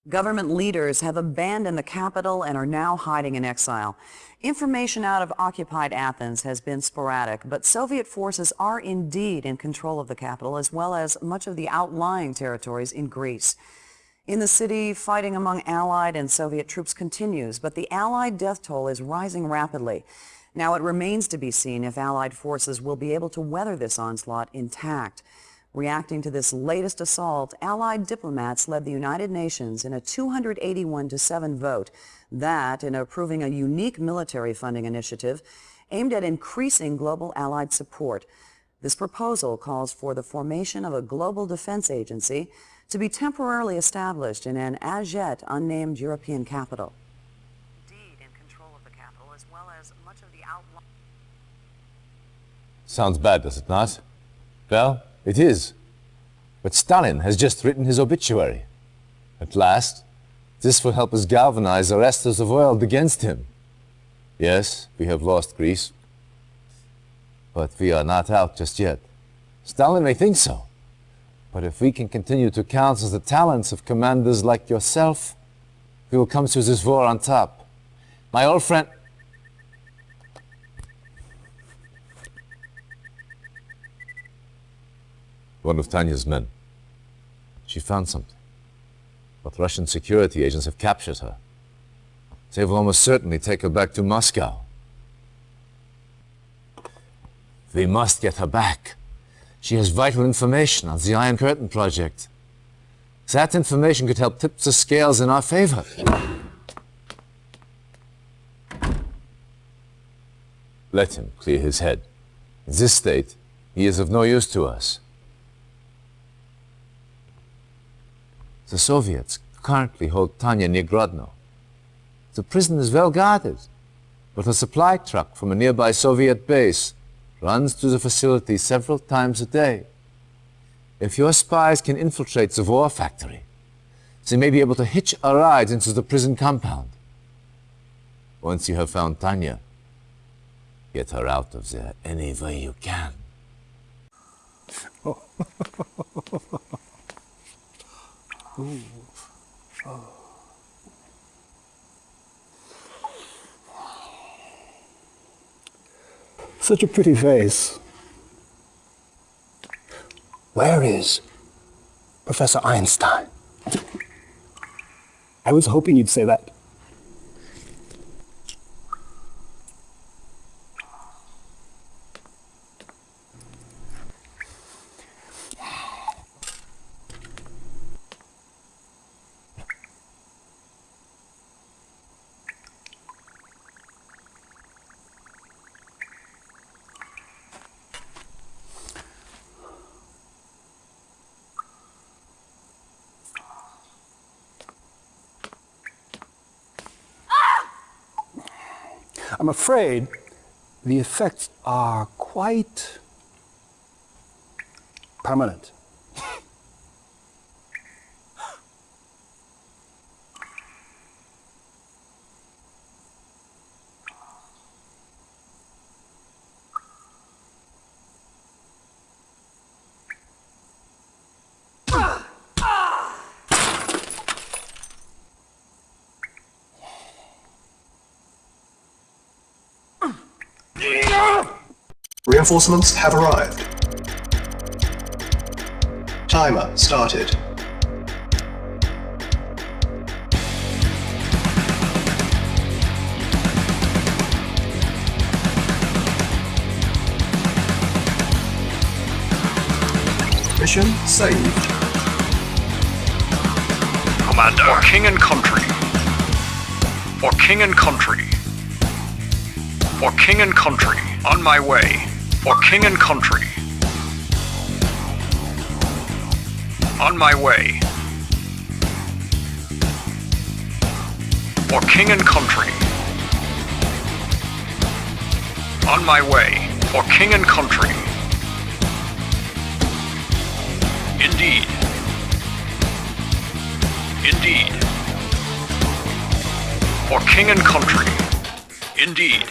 Government leaders have abandoned the capital and are now hiding in exile. Information out of occupied Athens has been sporadic, but Soviet forces are indeed in control of the capital as well as much of the outlying territories in Greece. In the city, fighting among Allied and Soviet troops continues, but the Allied death toll is rising rapidly. Now it remains to be seen if Allied forces will be able to weather this onslaught intact. Reacting to this latest assault, Allied diplomats led the United Nations in a 281-7 vote that, in approving a unique military funding initiative aimed at increasing global Allied support. This proposal calls for the formation of a global defense agency to be temporarily established in an as yet unnamed European capital. Indeed, in control of the capital as well as much of the outlying... Sounds bad, does it not? Well, it is. But Stalin has just written his obituary. At last, this will help us galvanize the rest of the world against him. Yes, we have lost Greece, but we are not out just yet. Stalin may think so, but if we can continue to counsel the talents of commanders like yourself, we will come through this war on top. My old friend... One of Tanya's men. She found something. But Russian security agents have captured her. They will almost certainly take her back to Moscow. We must get her back. She has vital information on the Iron Curtain project. That information could help tip the scales in our favor. Let him clear his head. In this state, he is of no use to us. The Soviets currently hold Tanya near Grodno. The prison is well guarded, but a supply truck from a nearby Soviet base runs through the facility several times a day. If your spies can infiltrate the war factory, they may be able to hitch a ride into the prison compound. Once you have found Tanya, get her out of there any way you can. Ooh. Oh. Such a pretty face. Where is Professor Einstein? I was hoping you'd say that. I'm afraid the effects are quite permanent. Reinforcements have arrived. Timer started. Mission saved. Commander. For king and country. For king and country. For king and country. On my way. For king and country. On my way. For king and country. On my way. For king and country. Indeed. Indeed. For king and country. Indeed.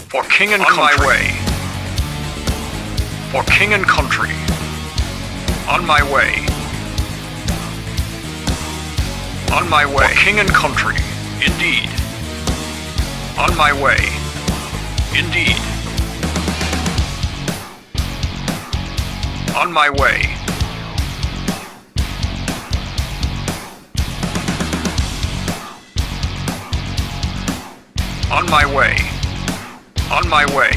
For king and country. On my way. For king and country. On my way. On my way. For king and country. Indeed. On my way. Indeed. On my way. On my way. On my way.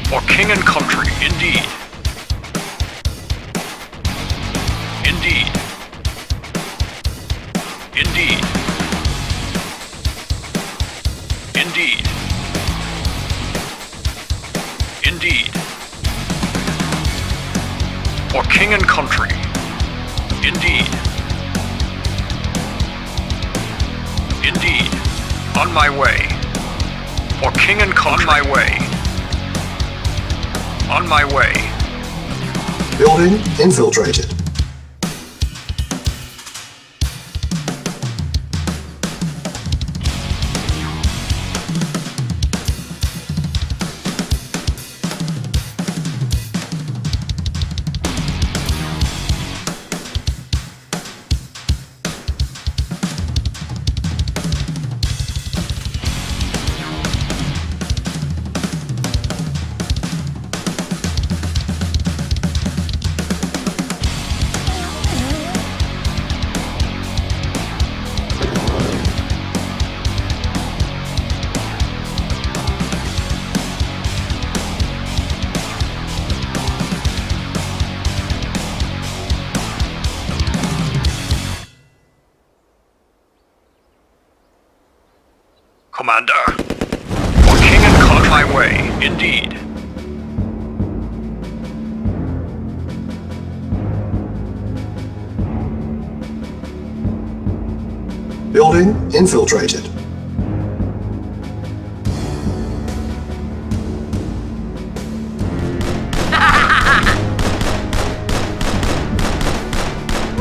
For king and country. Indeed. Indeed. Indeed. Indeed. Indeed. For king and country. Indeed. Indeed. On my way. For king and country. On my way. On my way. Building infiltrated. Commander. For king and country. My way. Indeed. Building infiltrated.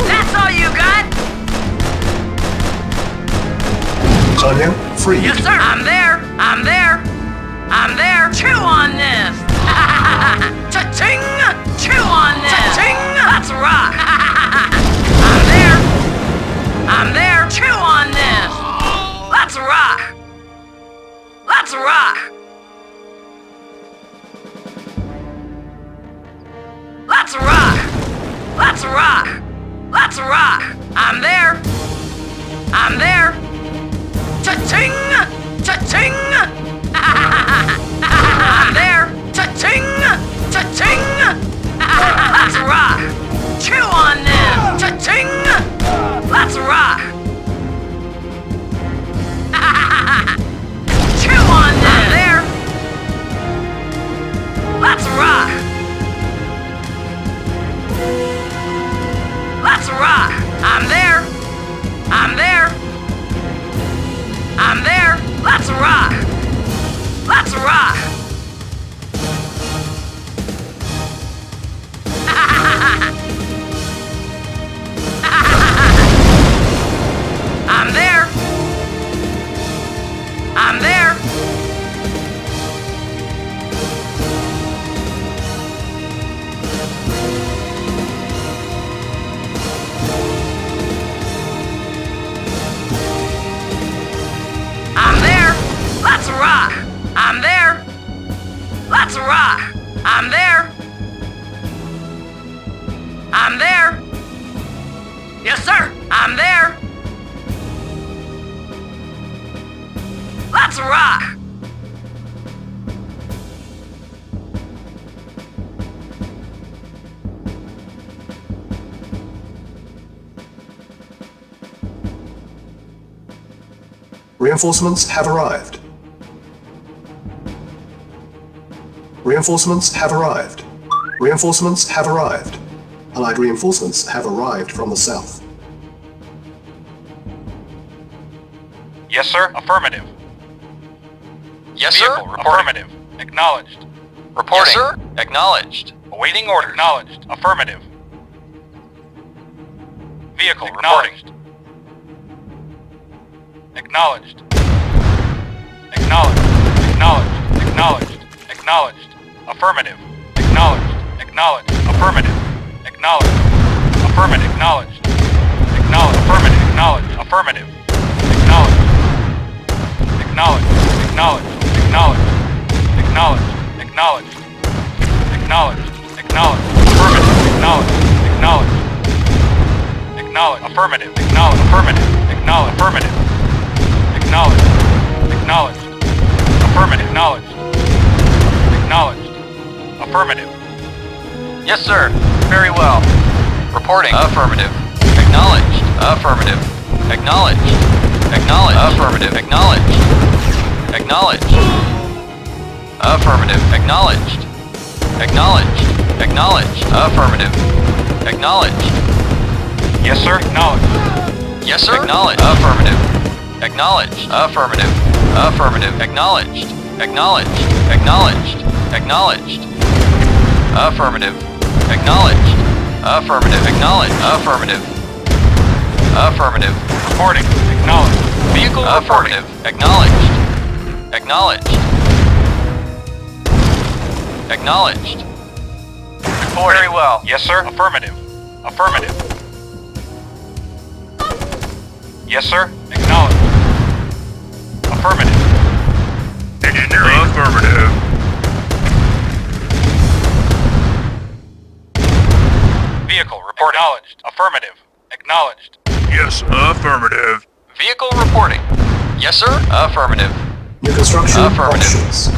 That's all you got? Tanya, freed. Yes, sir. I'm there. I'm there. I'm there. Chew on this. Cha-ching! Chew on this. Cha-ching! Let's rock. I'm there. I'm there. Chew on this. Let's rock. Let's rock. Let's rock. Let's rock. Let's rock. I'm there. I'm there. Cha-ching! Cha-ching! I'm there! Cha-ching! Cha-ching! Let's rock! Chew on this! Cha-ching! Let's rock! Chew on this! I'm there! Let's rock! Let's rock! I'm there! I'm there! I'm there! Let's rock! Let's rock! I'm there! I'm there! I'm there! Let's rock! I'm there! Let's rock! I'm there! I'm there! Yes, sir! I'm there! Let's rock! Reinforcements have arrived. Reinforcements have arrived. Reinforcements have arrived. Allied reinforcements have arrived from the south. Yes, sir. Affirmative. Yes, sir. Affirmative. Acknowledged. Reporting. Yes, sir. Acknowledged. Awaiting orders. Acknowledged. Affirmative. Vehicle Acknowledged. reporting. Acknowledged. Acknowledged. Acknowledged. Acknowledged. Acknowledged. Affirmative. Acknowledged. Acknowledged. Affirmative. Acknowledged. Affirmative. Acknowledged. Acknowledged. Affirmative. Acknowledged. Affirmative. Acknowledged. Acknowledged. Acknowledged. Acknowledged. Acknowledged. Acknowledged. Acknowledged. Acknowledged. Affirmative. Acknowledged. Acknowledged. Acknowledged. Affirmative. Acknowledged. Affirmative. Acknowledged. Affirmative. Acknowledged. Acknowledged. Affirmative. Acknowledged. Acknowledged. Affirmative. Yes, sir. Very well. Reporting. Affirmative. Acknowledged. Affirmative. Acknowledged. Acknowledged. Affirmative. Acknowledged. Acknowledged. Affirmative. Acknowledged. Acknowledged. Acknowledged. Affirmative. Acknowledged. Yes, sir. Acknowledged. Yes, sir. Acknowledged. Affirmative. Acknowledged. Affirmative. Affirmative. Acknowledged. Acknowledged. Acknowledged. Acknowledged. Affirmative. Acknowledged. Affirmative. Acknowledged. Affirmative. Affirmative. Reporting. Acknowledged. Vehicle affirmative. Acknowledged. Acknowledged. Acknowledged. Reporting. Very well. Yes, sir. Affirmative. Affirmative. Yes, sir. Acknowledged. Affirmative. Engineering. Affirmative. Vehicle reporting. Acknowledged. Affirmative. Acknowledged. Yes, affirmative. Vehicle reporting. Yes, sir. Affirmative. New construction Affirmative. options.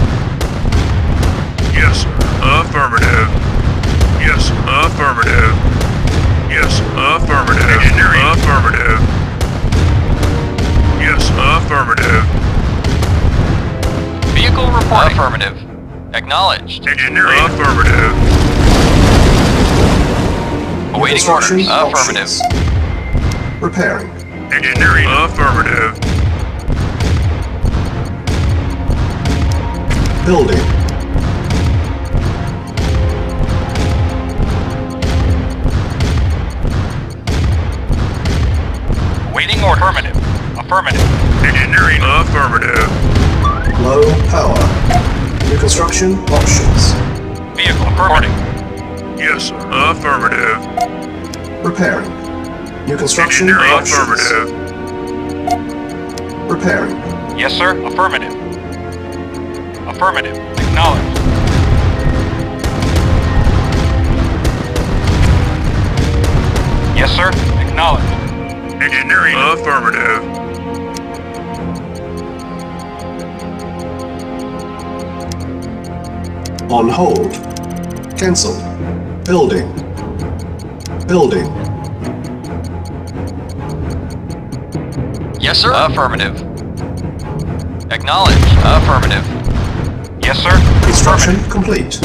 Yes, sir. Affirmative. Yes, affirmative. Yes, affirmative. Engineering. Affirmative. Yes, affirmative. Vehicle reporting. Affirmative. Acknowledged. Engineering. Affirmative. New Awaiting construction orders. Affirmative. options. Repairing. Engineering. Affirmative. Building. Waiting order. Affirmative. Affirmative. Engineering. Affirmative. Low power. New construction options. Vehicle affirmative. Yes, sir. Affirmative. Repairing. New construction Engineering. options. Affirmative. Repairing. Yes, sir. Affirmative. Affirmative. Acknowledged. Yes, sir. Acknowledged. Engineering. Affirmative. On hold. Cancel. Building. Building. Yes, sir. Affirmative. Acknowledged. Affirmative. Yes, sir. Construction Affirmative. complete.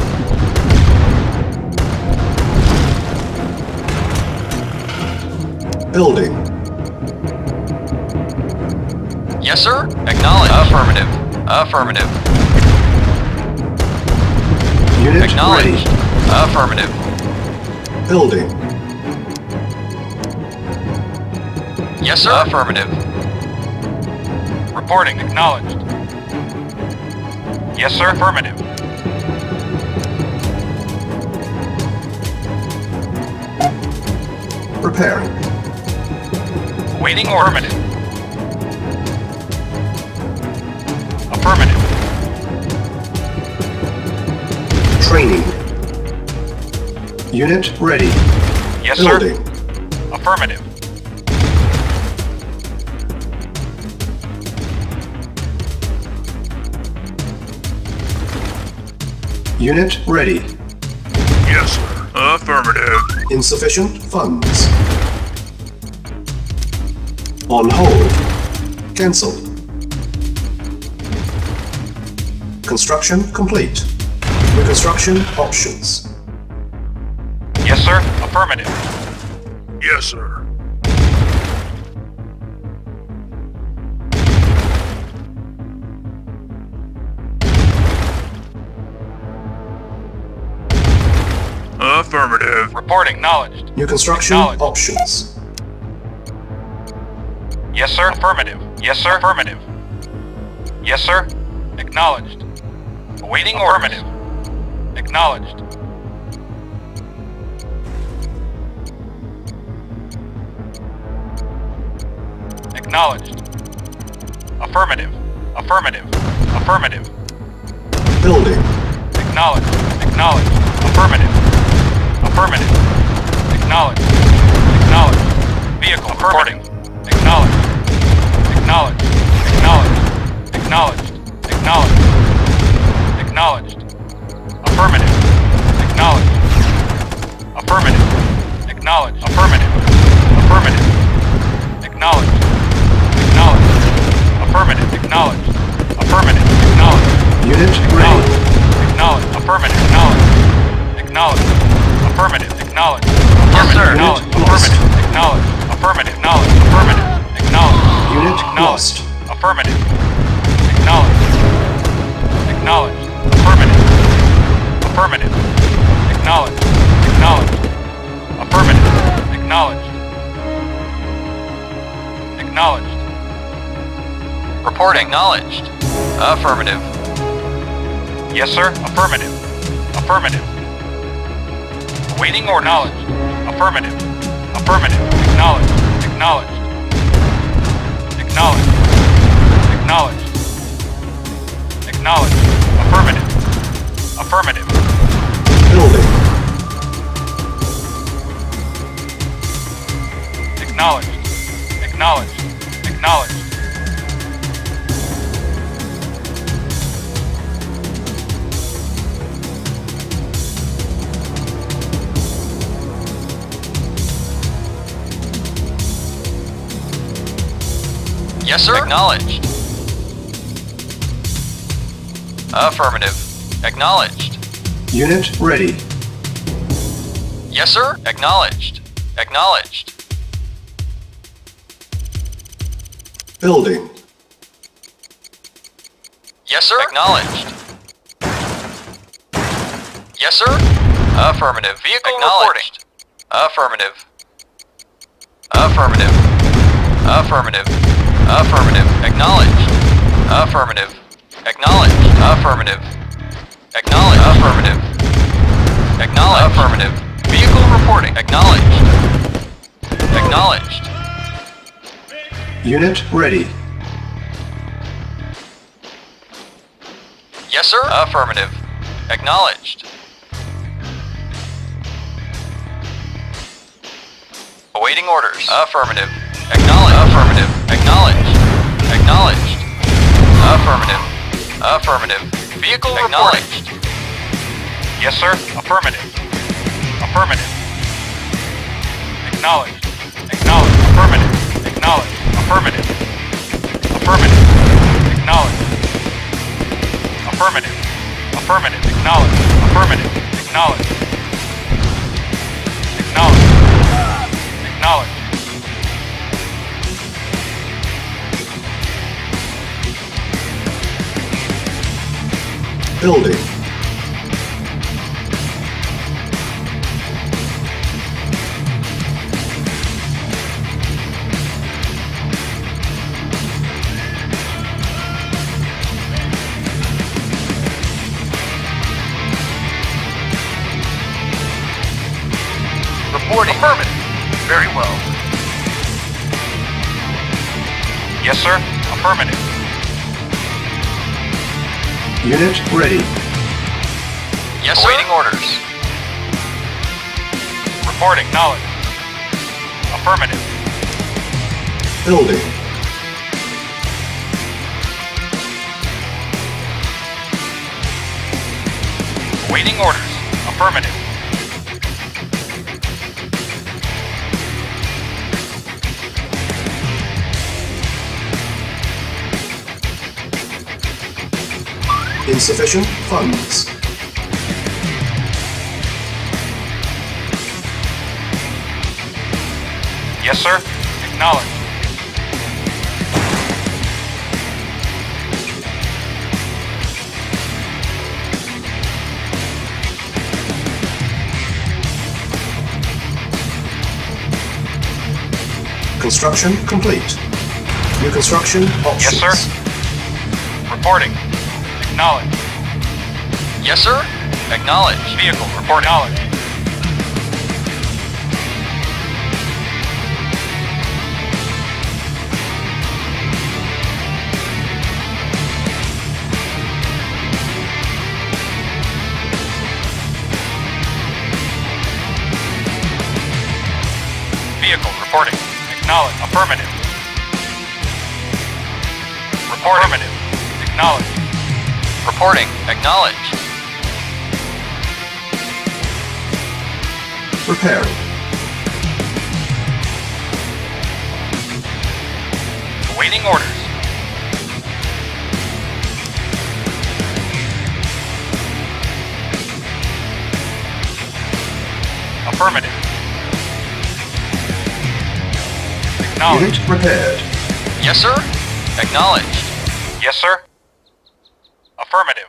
Building. Yes, sir. Acknowledged. Affirmative. Affirmative. Unit Acknowledged. ready. Affirmative. Building. Yes, sir. Affirmative. Reporting. Acknowledged. Yes, sir. Affirmative. Repairing. Waiting order. Affirmative. Affirmative. Training. Unit ready. Yes, sir. Building. Affirmative. Unit ready. Yes, sir. Affirmative. Insufficient funds. On hold. Cancel. Construction complete. New construction options. Yes, sir. Affirmative. Yes, sir. Affirmative. Reporting. Acknowledged. New construction Acknowledged. options. Yes, sir. Affirmative. Yes, sir. Affirmative. Yes, sir. Acknowledged. Awaiting affirmative. Acknowledged. Acknowledged. Affirmative. Affirmative. Affirmative. Building. Acknowledged. Acknowledged. Affirmative. Affirmative. Acknowledged. Acknowledged. Vehicle reporting. Acknowledged. Acknowledged. Acknowledged. Acknowledged. Acknowledged. Acknowledged. Affirmative. Acknowledged. Affirmative. Acknowledged. Affirmative. Affirmative. Acknowledged. Acknowledged. Affirmative. Acknowledged. Affirmative. Acknowledged. Unit ready. Acknowledged. Affirmative. Acknowledged. Acknowledged. Affirmative. Acknowledged. Yes, sir. Acknowledged. Unit Affirmative. Acknowledged. Affirmative. Acknowledged. Affirmative. Acknowledged. Unit Acknowledged. lost. Affirmative. Acknowledged. Acknowledged. Affirmative. Affirmative. Acknowledged. Acknowledged. Affirmative. Acknowledged. Acknowledged. Reporting. Acknowledged. Affirmative. Yes, sir. Affirmative. Affirmative. Awaiting or acknowledged. Affirmative. Affirmative. Acknowledged. Acknowledged. Acknowledged. Acknowledged. Acknowledged. Affirmative. Affirmative. Building. Acknowledged. Acknowledged. Acknowledged. Yes, sir. Acknowledged. Affirmative. Acknowledged. Unit ready. Yes, sir. Acknowledged. Acknowledged. Building. Yes, sir. Acknowledged. Yes, sir. Affirmative. Vehicle acknowledged. Affirmative. Affirmative. Affirmative. Affirmative. Acknowledged. Affirmative. Acknowledged. Affirmative. Acknowledged. Affirmative. Acknowledged. Affirmative. Vehicle reporting. Acknowledged. Acknowledged. Unit ready. Yes, sir. Affirmative. Acknowledged. Awaiting orders. Affirmative. Acknowledged. Affirmative. Acknowledged. Acknowledged. Affirmative. Affirmative. Vehicle acknowledged. Yes, sir. Affirmative. Affirmative. Acknowledged. Acknowledged. Affirmative. Acknowledged. Affirmative. Affirmative. Acknowledged. Affirmative. Affirmative. Acknowledged. Affirmative. Acknowledged. Acknowledged. Acknowledged. Building. Reporting. Affirmative. Very well. Yes, sir. Affirmative. Unit ready. Yes, sir. Awaiting orders. Reporting. Knowledge. Affirmative. Building. Waiting orders. Affirmative. Insufficient funds. Yes, sir. Acknowledged. Construction complete. New construction options. Yes, sir. Reporting. Acknowledged. Yes, sir. Acknowledged. Vehicle report knowledge. Vehicle reporting. Acknowledged. Affirmative. Report affirmative. Acknowledged. Reporting. Acknowledged. Repairing. Awaiting orders. Affirmative. Acknowledged. Unit repaired. Yes, sir. Acknowledged. Yes, sir. Affirmative.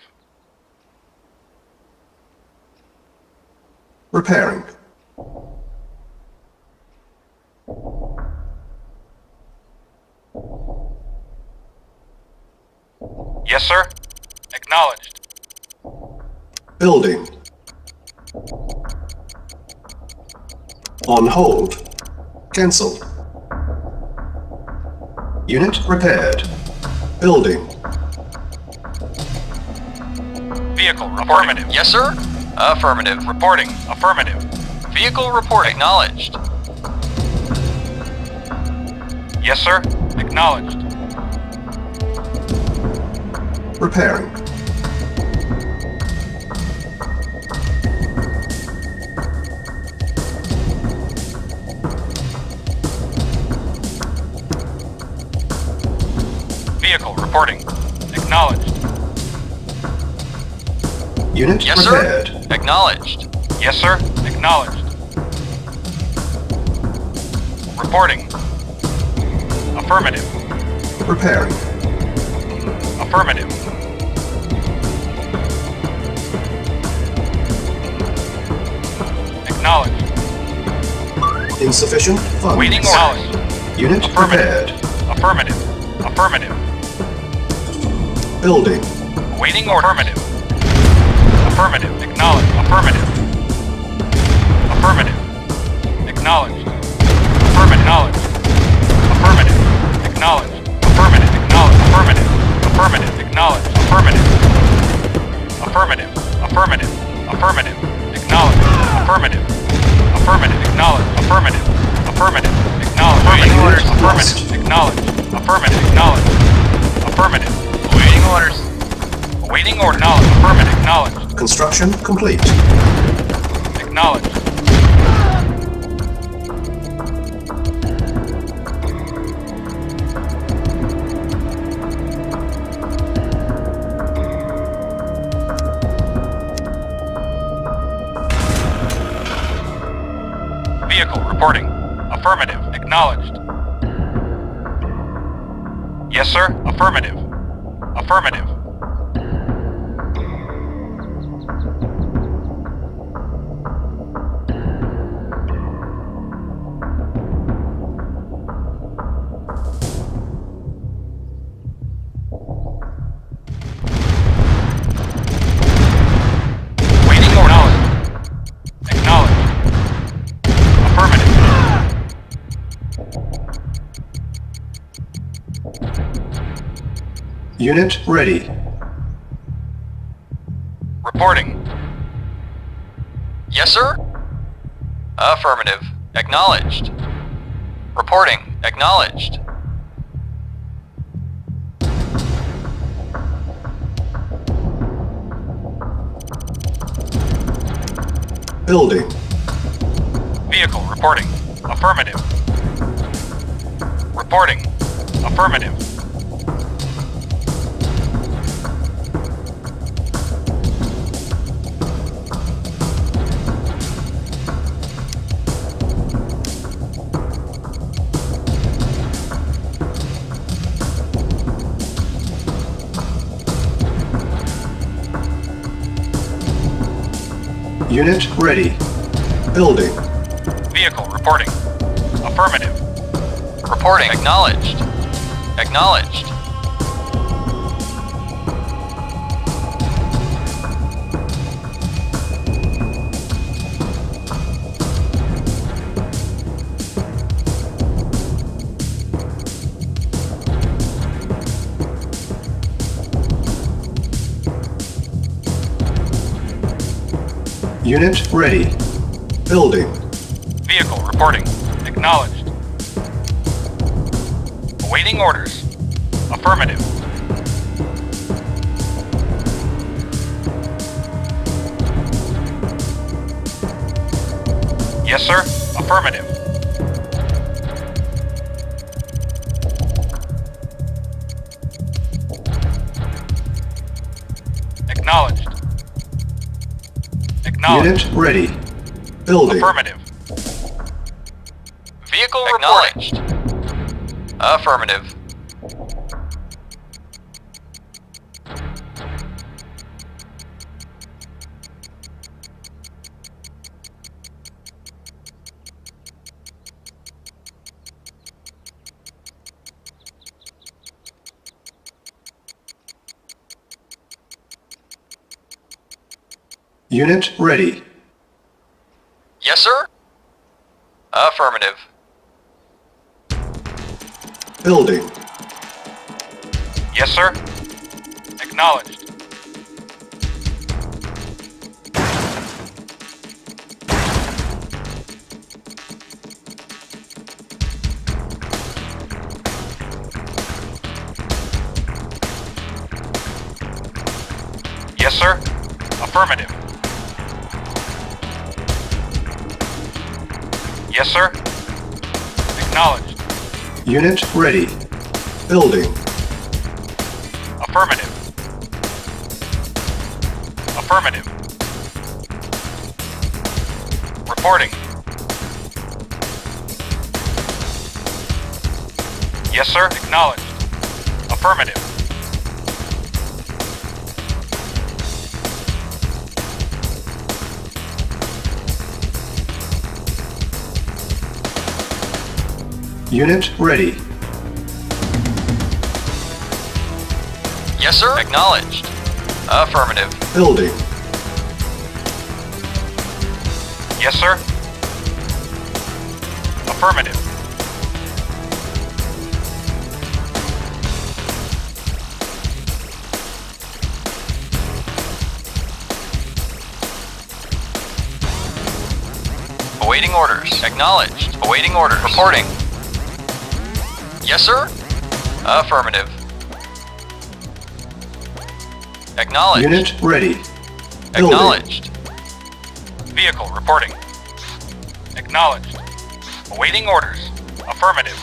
Repairing. Yes, sir. Acknowledged. Building. On hold. Cancel. Unit repaired. Building. Vehicle affirmative. Yes, sir. Affirmative. Reporting. Affirmative. Vehicle report acknowledged. Yes, sir. Acknowledged. Repairing. Vehicle reporting. Acknowledged. Unit Yes, repaired. sir. Acknowledged. Yes, sir. Acknowledged. Reporting. Affirmative. Repairing. Affirmative. Acknowledged. Insufficient funds. Waiting orders. Unit Affirmative. repaired. Affirmative. Affirmative. Building. Waiting order. Affirmative. Affirmative. Acknowledged. Affirmative. Affirmative. Acknowledged. Affirmative. Acknowledged. Affirmative. Acknowledged. Affirmative. Acknowledged. Affirmative. Affirmative. Acknowledged. Affirmative. Affirmative. Affirmative. Affirmative. Acknowledged. Affirmative. Affirmative. Acknowledged. Affirmative. Affirmative. Acknowledged. Waiting orders. Affirmative. Acknowledged. Affirmative. Acknowledged. Affirmative. Awaiting orders. Awaiting order. Acknowledged. Affirmative. Acknowledged. Construction complete. Acknowledged. Vehicle reporting. Affirmative. Acknowledged. Yes, sir. Affirmative. Affirmative. Waiting order. Acknowledged. Affirmative. Unit ready. Reporting. Yes, sir. Affirmative. Acknowledged. Reporting. Acknowledged. Building. Vehicle reporting. Affirmative. Reporting. Affirmative. Unit ready. Building. Vehicle reporting. Affirmative. Reporting. Acknowledged. Acknowledged. Unit ready. Building. Vehicle reporting. Acknowledged. Awaiting orders. Affirmative. Yes, sir. Affirmative. Acknowledged. Acknowledged. Unit ready. Building. Affirmative. Vehicle acknowledged. Affirmative. Unit ready. Yes, sir. Affirmative. Building. Yes, sir. Acknowledged. Yes, sir. Affirmative. Yes, sir. Acknowledged. Unit ready. Building. Affirmative. Affirmative. Reporting. Yes, sir. Acknowledged. Affirmative. Unit ready. Yes, sir. Acknowledged. Affirmative. Building. Yes, sir. Affirmative. Awaiting orders. Acknowledged. Awaiting orders. Reporting. Yes, sir. Affirmative. Acknowledged. Unit ready. Building. Acknowledged. Vehicle reporting. Acknowledged. Awaiting orders. Affirmative.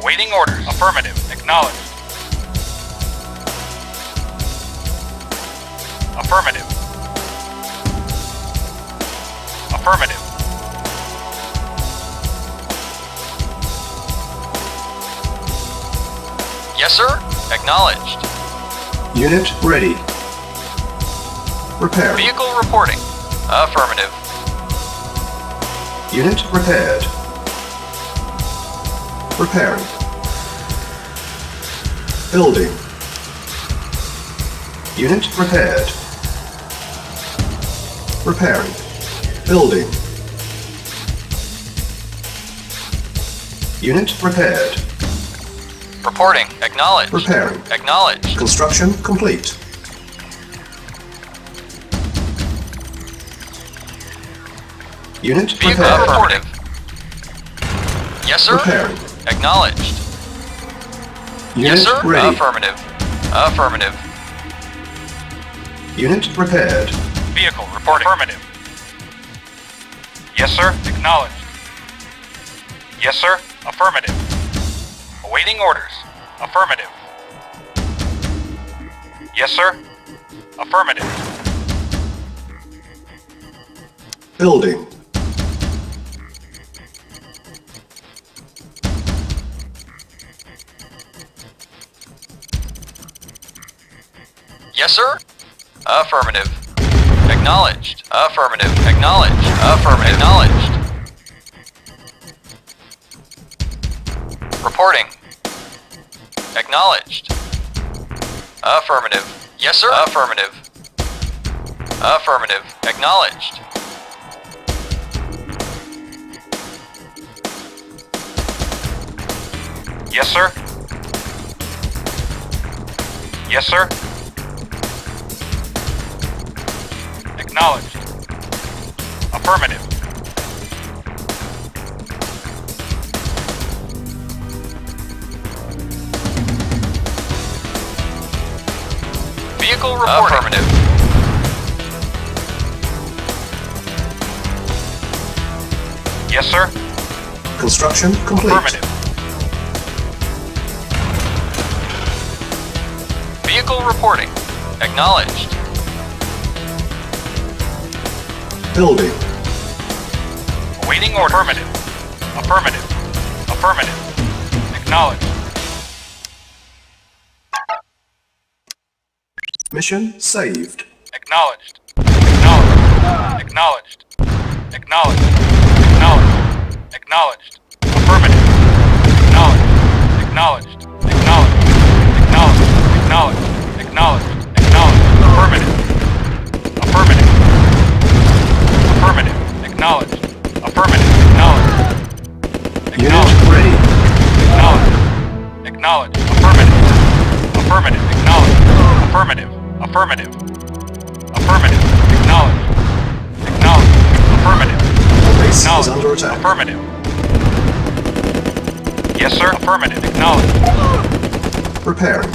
Awaiting orders. Affirmative. Acknowledged. Affirmative. Affirmative. Yes, sir. Acknowledged. Unit ready. Repairing. Vehicle reporting. Affirmative. Unit repaired. Repairing. Building. Unit repaired. Repairing. Building. Unit repaired. Reporting. Acknowledged. Repairing. Acknowledged. Construction complete. Unit Vehicle repaired. affirmative. Yes, sir. Repairing. Acknowledged. Unit Yes, sir. ready. Affirmative. Affirmative. Unit repaired. Vehicle reporting. Affirmative. Yes, sir. Acknowledged. Yes, sir. Affirmative. Awaiting orders. Affirmative. Yes, sir. Affirmative. Building. Yes, sir. Affirmative. Acknowledged. Affirmative. Acknowledged. Affirmative. Acknowledged. Reporting. Acknowledged. Affirmative. Yes, sir. Affirmative. Affirmative. Acknowledged. Yes, sir. Yes, sir. Acknowledged. Affirmative. Vehicle reporting. Affirmative. Yes, sir. Construction complete. Affirmative. Vehicle reporting. Acknowledged. Building. Awaiting order. Affirmative. Affirmative. Affirmative. Acknowledged. Mission saved. Acknowledged. Acknowledged. Acknowledged. Acknowledged. Acknowledged. Acknowledged. Affirmative. Acknowledged. Acknowledged. Acknowledged. Acknowledged. Acknowledged. Acknowledged. Acknowledged. Affirmative. Affirmative. Affirmative. Acknowledged. Affirmative. Acknowledged. Unit ready. Acknowledged. Acknowledged. Affirmative. Affirmative. Acknowledged. Affirmative. Affirmative. Affirmative. Acknowledged. Acknowledged. Affirmative. Base is Acknowledged. under attack. Affirmative. Yes, sir. Affirmative. Acknowledged. Preparing.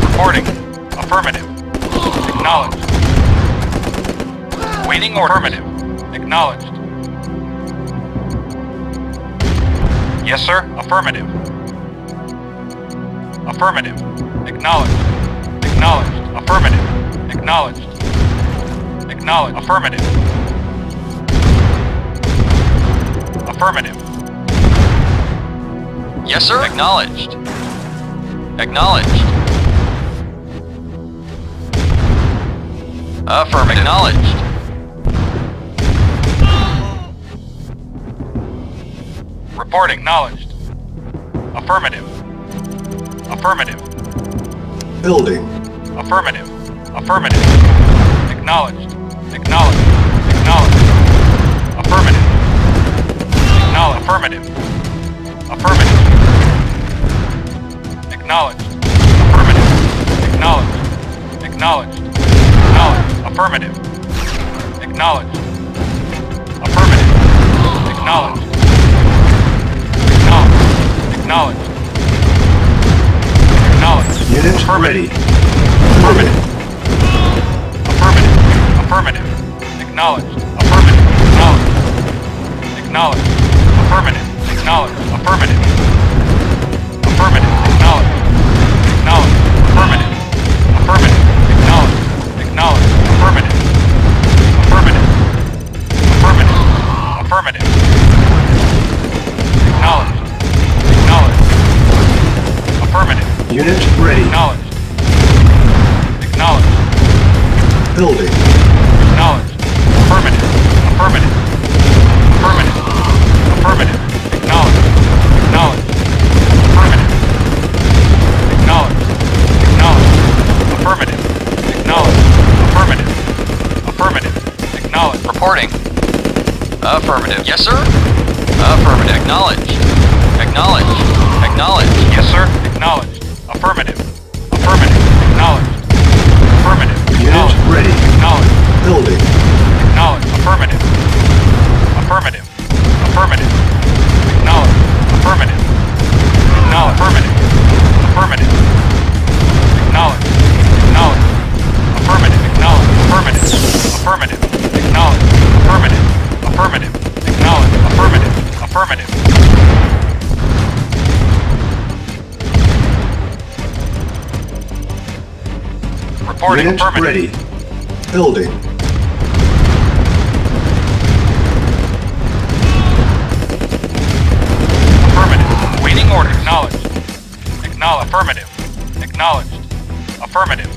Reporting. Affirmative. Acknowledged. Waiting order. Affirmative. Acknowledged. Yes, sir. Affirmative. Affirmative. Acknowledged. Acknowledged. Affirmative. Acknowledged. Acknowledged. Affirmative. Affirmative. Yes, sir. Acknowledged. Acknowledged. Affirmative. Acknowledged. Reporting. Acknowledged. Affirmative. Affirmative. Building. Affirmative. Affirmative. Acknowledged. Acknowledged. Acknowledged. Affirmative. Acknowledged. Affirmative. Affirmative. Acknowledged. Affirmative. Acknowledged. Acknowledged. Acknowledged. Affirmative. Acknowledged. Affirmative. Acknowledged. Acknowledged. Acknowledged. Acknowledged. Unit Affirmative. ready. Affirmative. Affirmative. Affirmative. Acknowledged. Affirmative. Acknowledged. Acknowledged. Affirmative. Acknowledged. Affirmative. Affirmative. Acknowledged. Acknowledged. Affirmative. Affirmative. Acknowledged. Acknowledged. Affirmative. Affirmative. Affirmative. Affirmative. Acknowledged. Acknowledged. Affirmative. Unit ready. Acknowledged. Acknowledged. Building. Acknowledged. Affirmative. Affirmative. Affirmative. Affirmative. Acknowledged. Acknowledged. Affirmative. Acknowledged. Acknowledged. Affirmative. Acknowledged. Affirmative. Affirmative. Acknowledged. Reporting. Affirmative. Yes, sir. Affirmative. Acknowledged. Acknowledged. Acknowledged. Yes, sir. Acknowledged. Affirmative. Affirmative. Acknowledged. Affirmative. Unit Acknowledged. ready. Acknowledged. Building. Acknowledged. Affirmative. Affirmative. Affirmative. Acknowledged. Affirmative. Acknowledged. Affirmative. Affirmative. Acknowledged. Acknowledged. Affirmative. Acknowledged. Affirmative. Affirmative. Acknowledged. Affirmative. Affirmative. Acknowledged. Affirmative. Affirmative. Reporting. Unit Affirmative. ready. Building. Affirmative. Waiting order. Acknowledged. Acknowledged. Affirmative. Acknowledged. Affirmative.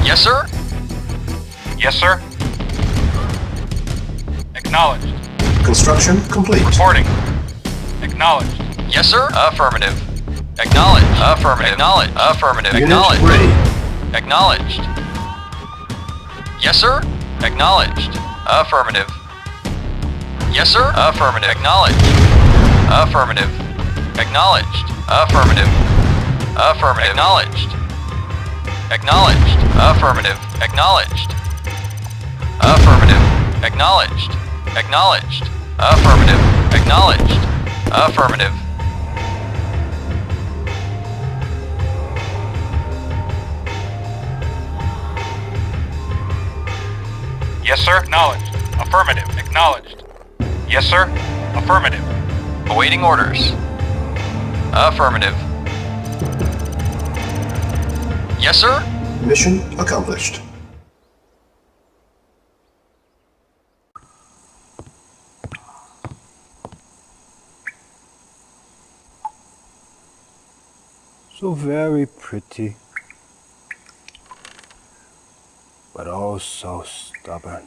Yes, sir. Yes, sir. Acknowledged. Construction complete. Reporting. Acknowledged. Yes, sir. Affirmative. Acknowledged. Affirmative. Acknowledged. Affirmative. Unit Acknowledged. ready. Acknowledged. Yes, sir. Acknowledged. Affirmative. Yes, sir. Affirmative. Acknowledged. Affirmative. Acknowledged. Affirmative. Affirmative. Acknowledged. Acknowledged. Affirmative. Acknowledged. Affirmative. Acknowledged. Acknowledged. Affirmative. Acknowledged. Affirmative. Yes, sir. Acknowledged. Affirmative. Acknowledged. Yes, sir. Affirmative. Awaiting orders. Affirmative. Yes, sir. Mission accomplished. So very pretty, but oh so stubborn.